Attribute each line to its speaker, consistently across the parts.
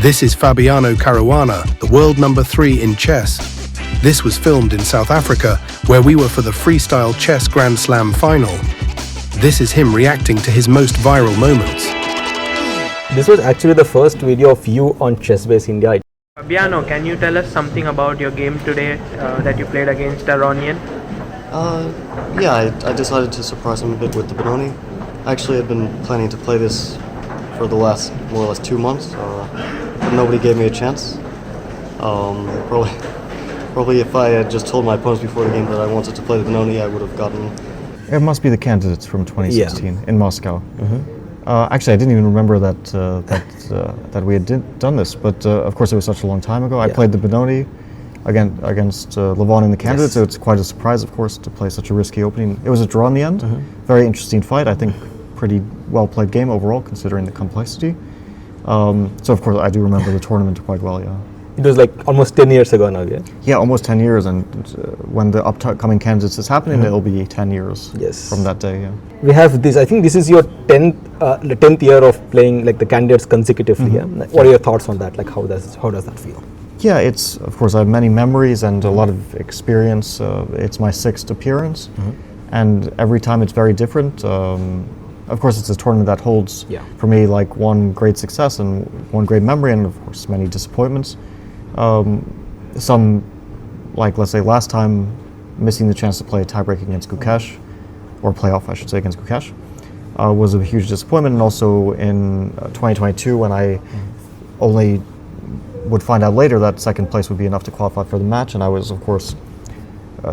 Speaker 1: This is Fabiano Caruana, the world number 3 in chess. This was filmed in South Africa, where we were for the freestyle chess Grand Slam final. This is him reacting to his most viral moments.
Speaker 2: This was actually the first video of you on ChessBase India.
Speaker 3: Fabiano, can you tell us something about your game today that you played against Aronian?
Speaker 4: Yeah, I decided to surprise him a bit with the Benoni. Actually, I'd been planning to play this for the last more or less 2 months, but nobody gave me a chance. Probably if I had just told my opponents before the game that I wanted to play the Benoni, I would have gotten...
Speaker 5: It must be the candidates from 2016 in Moscow. Actually, I didn't even remember that we had done this, but of course it was such a long time ago. I played the Benoni against Levon in the candidates. So it's quite a surprise, of course, to play such a risky opening. It was a draw in the end. Very interesting fight. I think pretty well played game overall, considering the complexity. So of course I do remember the tournament quite well. Yeah.
Speaker 2: It was like almost 10 years ago now, yeah?
Speaker 5: Yeah, almost 10 years, and when the upcoming candidates is happening, it'll be 10 years from that day, yeah.
Speaker 2: We have this, I think this is your 10th year of playing like the candidates consecutively, yeah? What are your thoughts on that? Like how does that feel?
Speaker 5: Yeah, it's, of course, I have many memories and a lot of experience. It's my 6th appearance, and every time it's very different. Of course, it's a tournament that holds, for me, like one great success and one great memory, and of course, many disappointments. Some, like let's say last time, missing the chance to play a tiebreak against Gukesh, or playoff I should say against Gukesh, was a huge disappointment. And also in 2022, when I only would find out later that second place would be enough to qualify for the match, and I was of course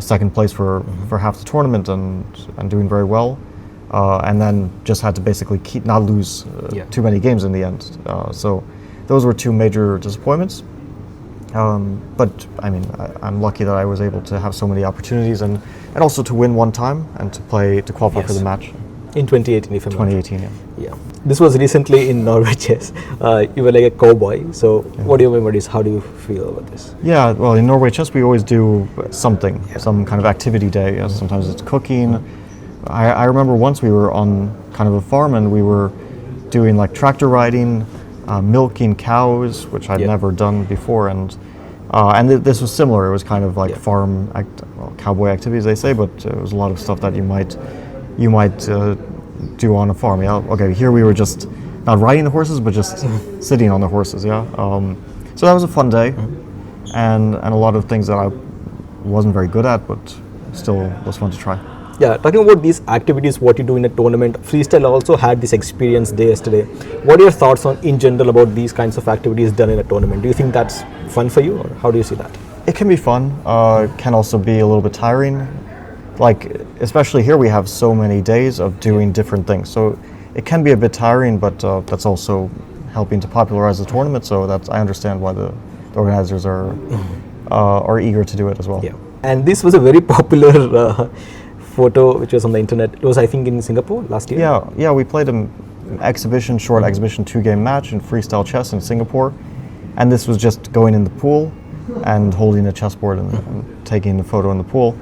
Speaker 5: second place for half the tournament and doing very well, and then just had to basically not lose too many games in the end. So those were 2 major disappointments. But I mean, I'm lucky that I was able to have so many opportunities and also to win one time and to qualify for the match.
Speaker 2: In 2018, if I'm not wrong.
Speaker 5: 2018,
Speaker 2: yeah. This was recently in Norway chess. You were like a cowboy. So what are your memories? How do you feel about this?
Speaker 5: Yeah, well, in Norway chess we always do something, some kind of activity day. Sometimes it's cooking. I remember once we were on kind of a farm and we were doing like tractor riding, milking cows, which I'd never done before, and this was similar. It was kind of like farm cowboy activities, they say, but it was a lot of stuff that you might do on a farm. Yeah. Okay. Here we were just not riding the horses, but just sitting on the horses. Yeah. So that was a fun day, and a lot of things that I wasn't very good at, but still was fun to try.
Speaker 2: Yeah, talking about these activities, what you do in a tournament, Freestyle also had this experience day yesterday. What are your thoughts on, in general, about these kinds of activities done in a tournament? Do you think that's fun for you, or how do you see that?
Speaker 5: It can be fun. It can also be a little bit tiring. Like, especially here, we have so many days of doing different things. So it can be a bit tiring, but that's also helping to popularize the tournament. So I understand why the organizers are eager to do it as well.
Speaker 2: Yeah, and this was a very popular photo which was on the internet. It was, I think, in Singapore last year.
Speaker 5: Yeah, we played an exhibition, short exhibition 2-game match in freestyle chess in Singapore, and this was just going in the pool and holding a chessboard and taking the photo in the pool.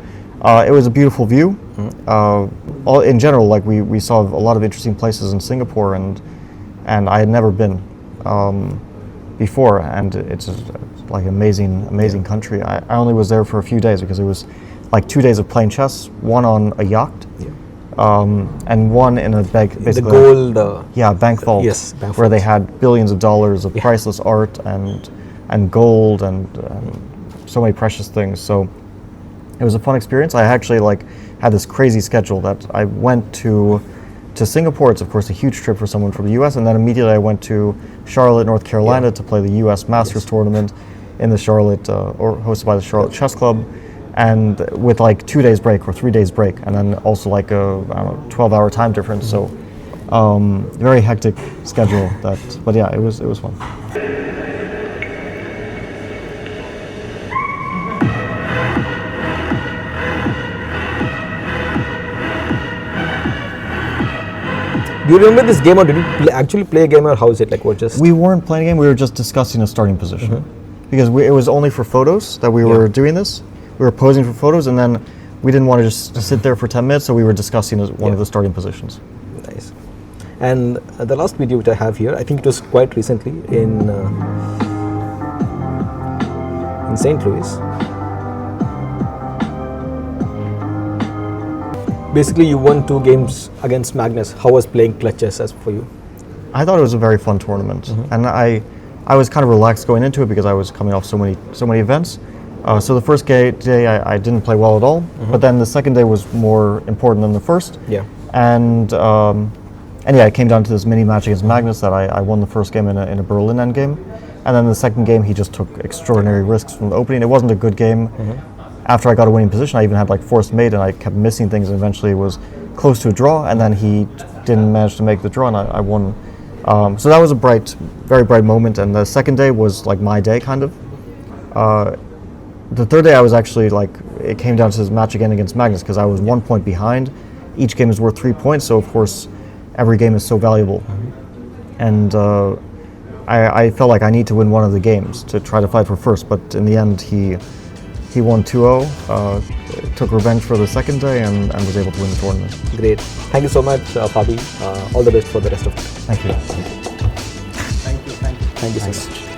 Speaker 5: It was a beautiful view. In general, like we saw a lot of interesting places in Singapore, and I had never been before, and it's like amazing country. I only was there for a few days because it was like 2 days of playing chess, one on a yacht, and one in a bank, basically
Speaker 2: the gold
Speaker 5: bank vault, where they had billions of dollars of priceless art and gold and so many precious things. So it was a fun experience. I actually had this crazy schedule that I went to Singapore. It's of course a huge trip for someone from the US, and then immediately I went to Charlotte, North Carolina to play the US Masters tournament in the Charlotte, or hosted by the Charlotte Chess Club, and with like 2 days break or 3 days break, and then also like a 12-hour time difference. So very hectic schedule. But yeah, it was fun.
Speaker 2: Do you remember this game, or did you actually play a game, or how is it? Like, what just?
Speaker 5: We weren't playing a game. We were just discussing a starting position, because it was only for photos that we were doing this. We were posing for photos, and then we didn't want to just sit there for 10 minutes, so we were discussing one of the starting positions.
Speaker 2: Nice. And the last video which I have here, I think it was quite recently in St. Louis. Basically, you won 2 games against Magnus. How was playing clutch chess as for you?
Speaker 5: I thought it was a very fun tournament, and I was kind of relaxed going into it because I was coming off so many events. So the first day I didn't play well at all, but then the second day was more important than the first.
Speaker 2: Yeah.
Speaker 5: And yeah, it came down to this mini match against Magnus that I won the first game in a Berlin endgame, and then the second game he just took extraordinary risks from the opening. It wasn't a good game. After I got a winning position, I even had like forced mate, and I kept missing things, and eventually it was close to a draw, and then he didn't manage to make the draw, and I won. So that was a very bright moment, and the second day was like my day, kind of. The third day I was actually like, it came down to this match again against Magnus, because I was 1 point behind. Each game is worth 3 points, so of course every game is so valuable. And I felt like I need to win one of the games to try to fight for first, but in the end he won 2-0, took revenge for the second day, and was able to win the tournament.
Speaker 2: Great. Thank you so much, Fabi. All the best for the rest of it.
Speaker 5: Thank you.
Speaker 2: Thank you so much.